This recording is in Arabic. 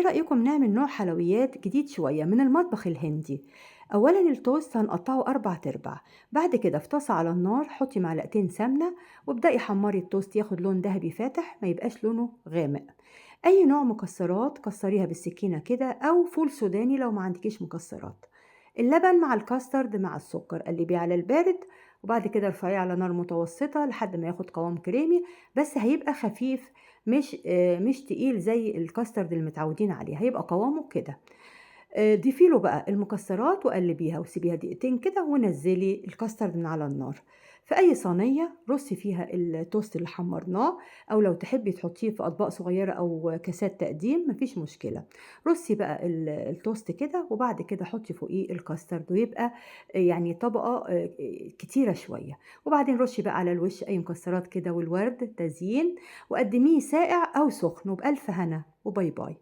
رأيكم نعمل نوع حلويات جديد شوية من المطبخ الهندي؟ أولا التوست هنقطعه 4 تربع. بعد كده في طاسة على النار حطي معلقتين سمنة وابدأي حمري التوست ياخد لون ذهبي فاتح ما يبقاش لونه غامق. أي نوع مكسرات كسريها بالسكينة كده أو فول سوداني لو ما عندكيش مكسرات. اللبن مع الكاسترد مع السكر قلبيه على البارد، وبعد كده ارفعيه على نار متوسطة لحد ما ياخد قوام كريمي، بس هيبقى خفيف، مش تقيل زي الكاسترد اللي متعودين عليه، هيبقى قوامه كده. ضيفي له بقى المكسرات وقلبيها وسيبيها دقيقتين كده ونزلي الكاسترد من على النار. في أي صينية رصي فيها التوست اللي حمرناه، أو لو تحبي تحطيه في أطباق صغيرة أو كاسات تقديم مفيش مشكلة. رصي بقى التوست كده وبعد كده حطي فوقيه الكاسترد ويبقى يعني طبقة كتيرة شوية. وبعدين رشي بقى على الوش أي مكسرات كده والورد تزيين، وقدميه ساقع أو سخن، وبألف هنا وباي باي.